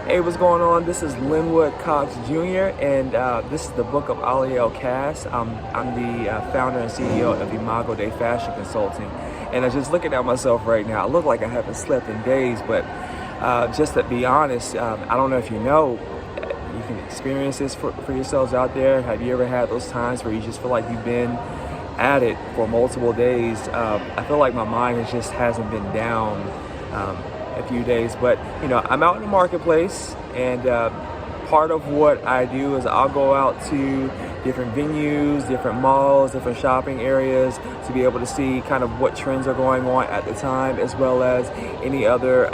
Hey, what's going on? This is Linwood Cox Jr. and this is the book of Aliel Cass. I'm the founder and CEO of Imago Day Fashion Consulting. And I'm just looking at myself right now. I look like I haven't slept in days, but just to be honest, I don't know if you know, you can experience this for yourselves out there. Have you ever had those times where you just feel like you've been at it for multiple days? I feel like my mind just hasn't been down a few days, but I'm out in the marketplace, and part of what I do is I'll go out to different venues, different malls, different shopping areas to be able to see kind of what trends are going on at the time, as well as any other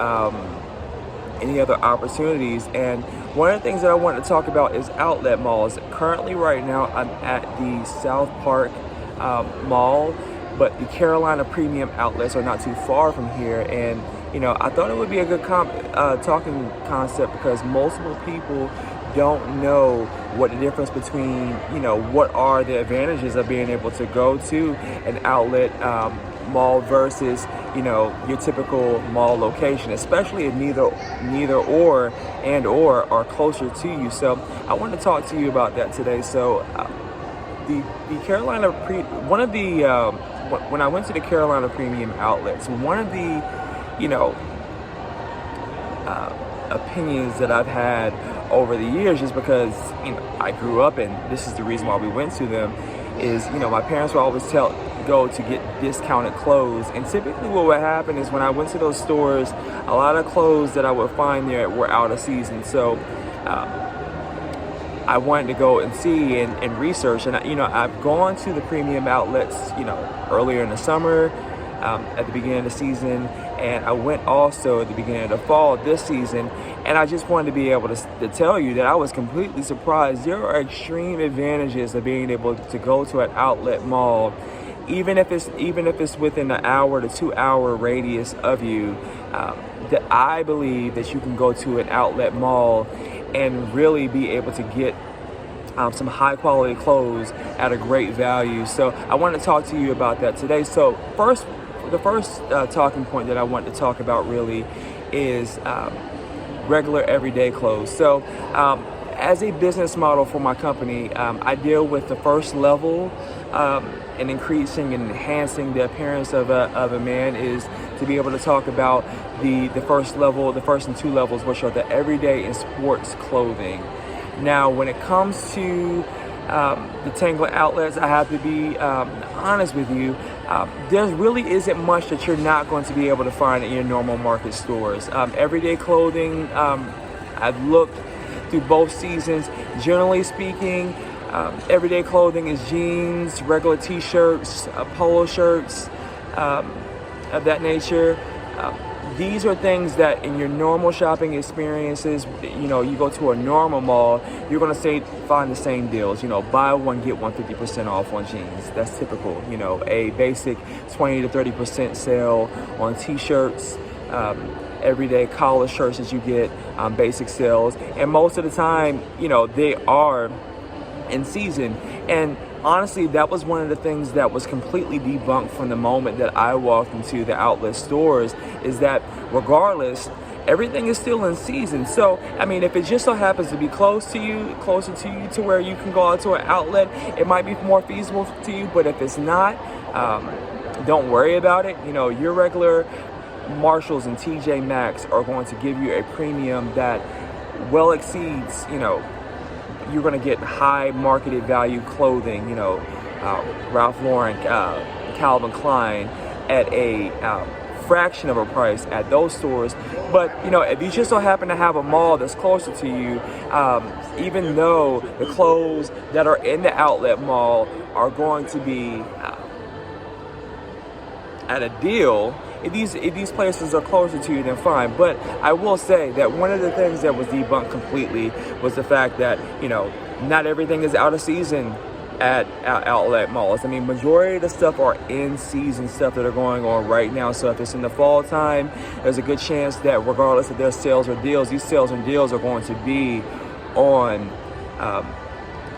opportunities. And one of the things that I wanted to talk about is outlet malls. Currently, right now, I'm at the South Park Mall, but the Carolina Premium Outlets are not too far from here. And I thought it would be a good talking concept, because multiple people don't know what the difference between, what are the advantages of being able to go to an outlet mall versus, your typical mall location, especially if neither or are closer to you. So I want to talk to you about that today. So the Carolina when I went to the Carolina Premium Outlets, one of the opinions that I've had over the years, just because I grew up, and this is the reason why we went to them, is my parents would always go to get discounted clothes. And typically what would happen is when I went to those stores, a lot of clothes that I would find there were out of season. So I wanted to go and see and research, and I've gone to the premium outlets earlier in the summer, at the beginning of the season, and I went also at the beginning of the fall this season. And I just wanted to be able to tell you that I was completely surprised. There are extreme advantages of being able to go to an outlet mall, even if it's within an hour to 2 hour radius of you. That I believe that you can go to an outlet mall and really be able to get some high quality clothes at a great value. So I want to talk to you about that today. So the first talking point that I want to talk about really is regular everyday clothes. So as a business model for my company, I deal with the first level, and increasing and enhancing the appearance of a man is to be able to talk about the first level, the first and two levels, which are the everyday and sports clothing. Now, when it comes to the Tangler outlets, I have to be honest with you. There really isn't much that you're not going to be able to find in your normal market stores. Everyday clothing, I've looked through both seasons. Generally speaking, everyday clothing is jeans, regular t-shirts, polo shirts, of that nature. These are things that in your normal shopping experiences, you go to a normal mall, you're going to find the same deals. Buy one, get one 50% off on jeans. That's typical. A basic 20 to 30% sale on t-shirts, everyday collar shirts that you get, basic sales. And most of the time, they are in season. And honestly, that was one of the things that was completely debunked from the moment that I walked into the outlet stores, is that regardless, everything is still in season. So, if it just so happens to be closer to you to where you can go out to an outlet, it might be more feasible to you. But if it's not, don't worry about it. Your regular Marshalls and TJ Maxx are going to give you a premium that well exceeds, you're going to get high marketed value clothing, Ralph Lauren, Calvin Klein, at a fraction of a price at those stores. But if you just so happen to have a mall that's closer to you, even though the clothes that are in the outlet mall are going to be at a deal, if these places are closer to you, then fine. But I will say that one of the things that was debunked completely was the fact that not everything is out of season at outlet malls. Majority of the stuff are in season stuff that are going on right now. So if it's in the fall time, there's a good chance that regardless of their sales or deals, these sales and deals are going to be on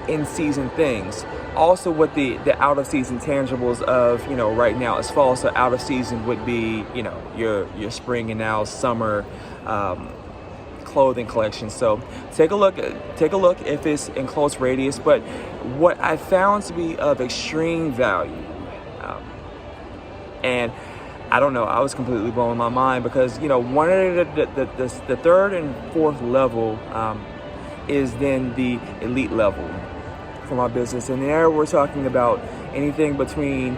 in-season things. Also, with the out-of-season tangibles of, right now it's fall, so out-of-season would be, your spring and now summer clothing collection. So take a look if it's in close radius. But what I found to be of extreme value, and I don't know, I was completely blowing my mind, because one of the third and fourth level is then the elite level for my business, and there we're talking about anything between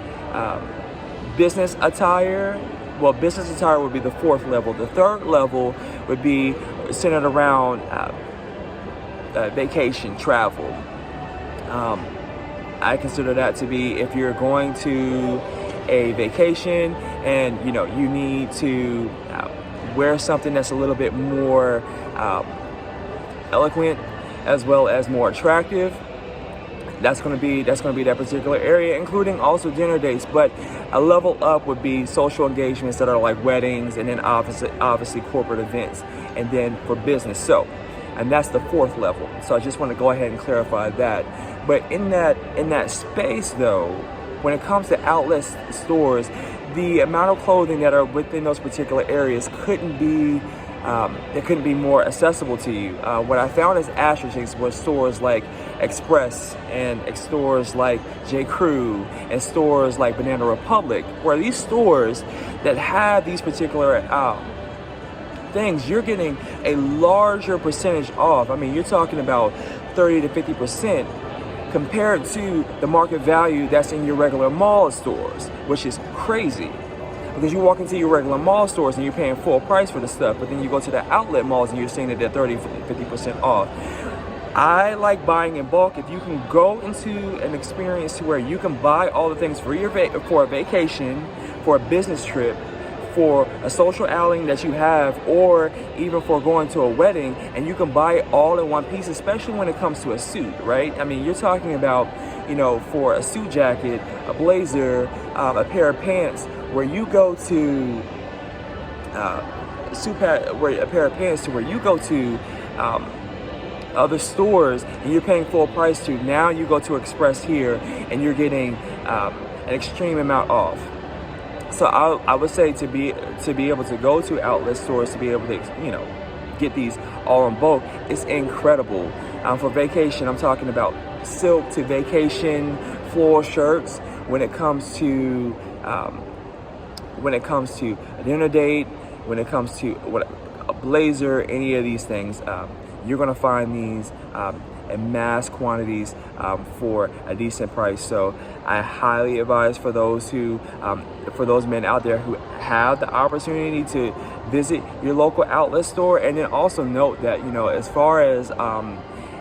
business attire. Well, business attire would be the fourth level. The third level would be centered around vacation, travel. I consider that to be, if you're going to a vacation and you need to wear something that's a little bit more eloquent as well as more attractive, that's going to be that particular area, including also dinner dates. But a level up would be social engagements that are like weddings, and then obviously corporate events, and then for business. And that's the fourth level. So I just want to go ahead and clarify that. But in that space though, when it comes to outlet stores, the amount of clothing that are within those particular areas couldn't be more accessible to you. What I found as asterisks was stores like Express and stores like J. Crew and stores like Banana Republic, where these stores that have these particular things, you're getting a larger percentage off. I mean, you're talking about 30 to 50% compared to the market value that's in your regular mall stores, which is crazy. Because you walk into your regular mall stores and you're paying full price for the stuff, but then you go to the outlet malls and you're seeing that they're 30, 50% off. I like buying in bulk. If you can go into an experience to where you can buy all the things for for a vacation, for a business trip, for a social outing that you have, or even for going to a wedding, and you can buy it all in one piece, especially when it comes to a suit, right? I mean, you're talking about, for a suit jacket, a blazer, a pair of pants, where you go to other stores and you're paying full price to. Now you go to Express here and you're getting an extreme amount off. So I would say to be able to go to outlet stores, to be able to get these all in bulk, it's incredible. For vacation, I'm talking about silk to vacation floral shirts. When it comes to a dinner date, when it comes to a blazer, any of these things, you're going to find these in mass quantities for a decent price. So I highly advise for those men out there who have the opportunity to visit your local outlet store. And then also note that, as far as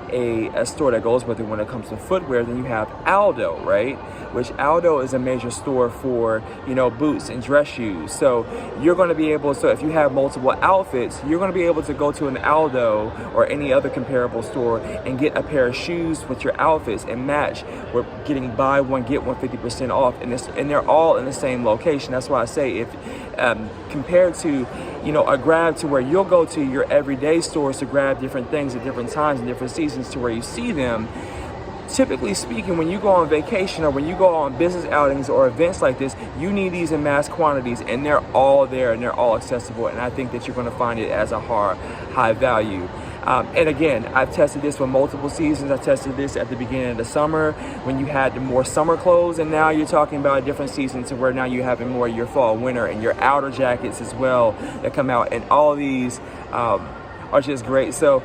a store that goes with it when it comes to footwear, then you have Aldo, right? Which Aldo is a major store for, boots and dress shoes. So you're going to be able, so if you have multiple outfits, you're going to be able to go to an Aldo or any other comparable store and get a pair of shoes with your outfits and match. We're getting buy one, get one 50% off. And they're all in the same location. That's why I say, if compared to, a grab to where you'll go to your everyday stores to grab different things at different times and different seasons to where you see them. Typically speaking, when you go on vacation or when you go on business outings or events like this, you need these in mass quantities, and they're all there and they're all accessible. And I think that you're going to find it as a high value. And again, I've tested this for multiple seasons. I tested this at the beginning of the summer when you had the more summer clothes, and now you're talking about a different season to where now you're having more your fall, winter, and your outer jackets as well that come out. And all of these are just great. So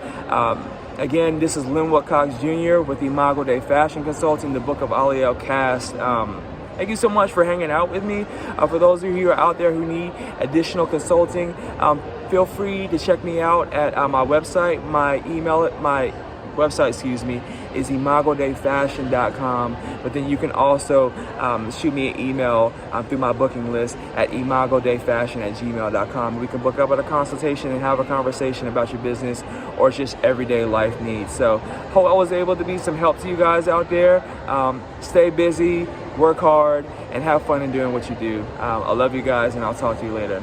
again, this is Linwood Cox Jr. with Imago Dei Fashion Consulting, the Book of Aliel Cast. Thank you so much for hanging out with me. For those of you who are out there who need additional consulting, feel free to check me out at my website. My website, is imagodeifashion.com. But then you can also shoot me an email through my booking list at imagodeifashion@gmail.com. We can book up at a consultation and have a conversation about your business or just everyday life needs. So hope I was able to be some help to you guys out there. Stay busy, work hard, and have fun in doing what you do. I love you guys, and I'll talk to you later.